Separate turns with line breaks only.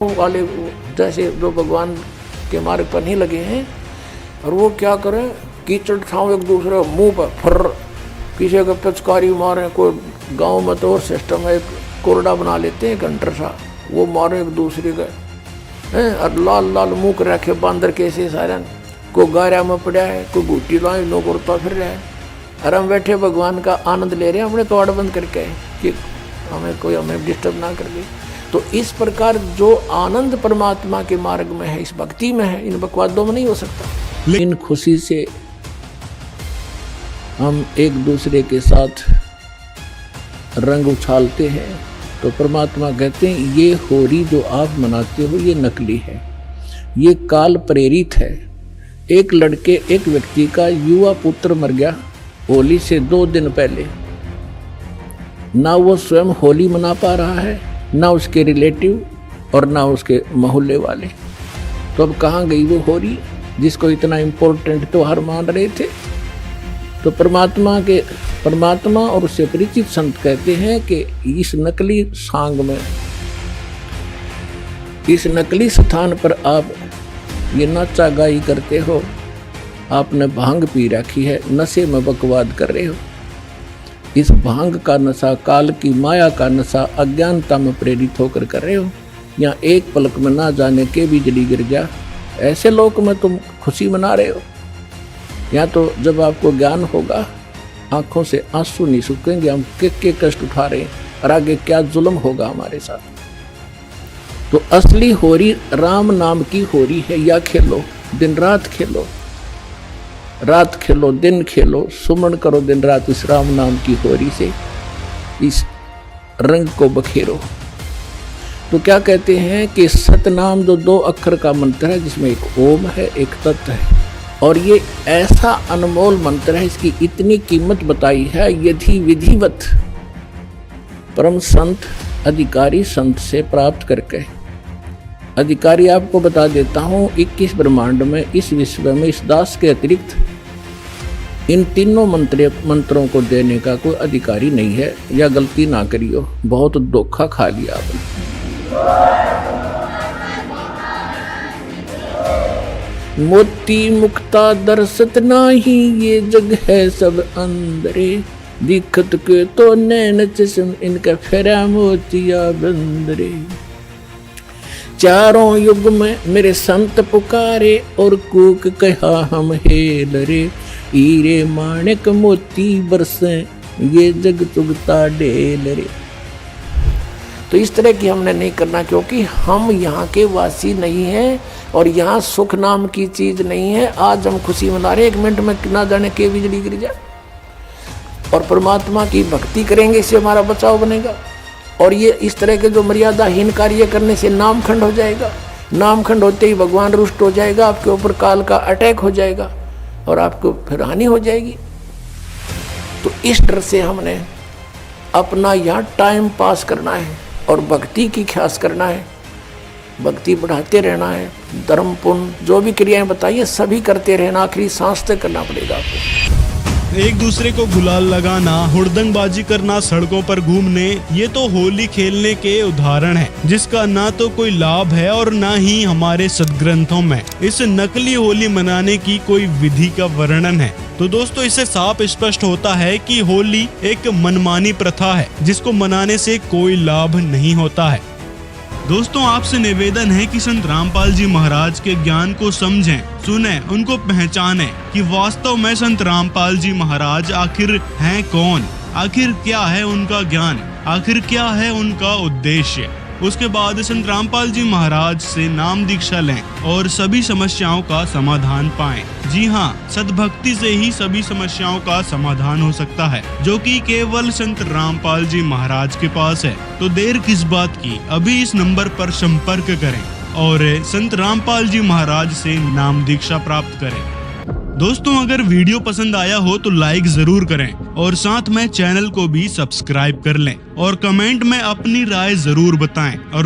वाले जैसे जो भगवान के मार्ग पर नहीं लगे हैं, और वो क्या करें, कीचड़ ठाव एक दूसरे मुंह पर फर, किसी का पिचकारी मारे। कोई गांव में तो और सिस्टम है, कोरडा बना लेते हैं घंटर सा, वो मारे एक दूसरे का हैं, और लाल लाल मुँह कर रखे बांदर कैसे सारे। कोई गारा में पड़ा है, कोई बूटी लाई लो करता फिर रहा है, और हम बैठे भगवान का आनंद ले रहे हैं अपने कवाड़ बंद करके कि हमें डिस्टर्ब ना कर दे। तो इस प्रकार जो आनंद परमात्मा के मार्ग में है, इस भक्ति में है, इन बकवादों में नहीं हो सकता। लेकिन खुशी से हम एक दूसरे के साथ रंग उछालते हैं तो परमात्मा कहते हैं ये होली जो आप मनाते हो ये नकली है, ये काल प्रेरित है। एक व्यक्ति का युवा पुत्र मर गया होली से 2 दिन पहले, ना वो स्वयं होली मना पा रहा है, ना उसके रिलेटिव और ना उसके मोहल्ले वाले। तो अब कहाँ गई वो होली जिसको इतना इम्पोर्टेंट त्योहार मान रहे थे। तो परमात्मा और उससे परिचित संत कहते हैं कि इस नकली सांग में, इस नकली स्थान पर आप ये नाचा गाई करते हो, आपने भांग पी रखी है, नशे में बकवाद कर रहे हो। इस भांग का नशा, काल की माया का नशा, अज्ञानता में प्रेरित होकर कर रहे हो। यहाँ एक पलक में ना जाने के बिजली गिर गया, ऐसे लोक में तुम खुशी मना रहे हो। यहाँ तो जब आपको ज्ञान होगा, आंखों से आंसू नहीं सूखेंगे, हम के कष्ट उठा रहे हैं और आगे क्या जुल्म होगा हमारे साथ। तो असली होरी राम नाम की होरी है। या खेलो, दिन रात खेलो, रात खेलो दिन खेलो, सुमन करो दिन रात इस राम नाम की होरी से, इस रंग को बखेरो। तो क्या कहते हैं कि सतनाम जो 2 अक्षर का मंत्र है, जिसमें एक ओम है, एक तत्व है, और ये ऐसा अनमोल मंत्र है, इसकी इतनी कीमत बताई है। यदि विधिवत परम संत अधिकारी संत से प्राप्त करके, अधिकारी आपको बता देता हूँ 21 ब्रह्मांड में, इस विश्व में, इस दास के अतिरिक्त इन तीनों मंत्रों को देने का कोई अधिकारी नहीं है। या गलती ना करियो, बहुत धोखा खा लिया आपने। मोती मुक्ता दर्शत नाही, ये जग है सब अंदरे, दिखत के तो नैन चश्म, इनका फेरा मोतिया बंदरे। चारों युग में मेरे संत पुकारे, और कूक कहा हम हेलरे, हीरे माणिक मोती बरसे, ये जग चुगता ढेल रे। तो इस तरह की हमने नहीं करना, क्योंकि हम यहाँ के वासी नहीं हैं और यहाँ सुख नाम की चीज नहीं है। आज हम खुशी मना रहे, 1 मिनट में ना जाने के बिजली गिर जाए। और परमात्मा की भक्ति करेंगे, इससे हमारा बचाव बनेगा। और ये इस तरह के जो मर्यादाहीन कार्य करने से नामखंड हो जाएगा। नामखंड होते ही भगवान रुष्ट हो जाएगा, आपके ऊपर काल का अटैक हो जाएगा और आपको फिर हानि हो जाएगी। तो इस डर से हमने अपना यहाँ टाइम पास करना है और भक्ति की ख्यास करना है, भक्ति बढ़ाते रहना है। धर्म पुण्य जो भी क्रियाएं बताइए सभी करते रहना, आखिरी सांस तक करना पड़ेगा आपको।
एक दूसरे को गुलाल लगाना, हुड़दंगबाजी करना, सड़कों पर घूमने, ये तो होली खेलने के उदाहरण है, जिसका ना तो कोई लाभ है और ना ही हमारे सदग्रंथों में इस नकली होली मनाने की कोई विधि का वर्णन है। तो दोस्तों, इससे साफ स्पष्ट होता है कि होली एक मनमानी प्रथा है, जिसको मनाने से कोई लाभ नहीं होता है। दोस्तों, आपसे निवेदन है कि संत रामपाल जी महाराज के ज्ञान को समझें, सुनें, उनको पहचानें कि वास्तव में संत रामपाल जी महाराज आखिर हैं कौन, आखिर क्या है उनका ज्ञान, आखिर क्या है उनका उद्देश्य। उसके बाद संत रामपाल जी महाराज से नाम दीक्षा लें और सभी समस्याओं का समाधान पाएं। जी हाँ, सद्भक्ति से ही सभी समस्याओं का समाधान हो सकता है, जो कि केवल संत रामपाल जी महाराज के पास है। तो देर किस बात की, अभी इस नंबर पर संपर्क करें और संत रामपाल जी महाराज से नाम दीक्षा प्राप्त करें। दोस्तों, अगर वीडियो पसंद आया हो तो लाइक जरूर करें और साथ में चैनल को भी सब्सक्राइब कर लें और कमेंट में अपनी राय जरूर बताएं। और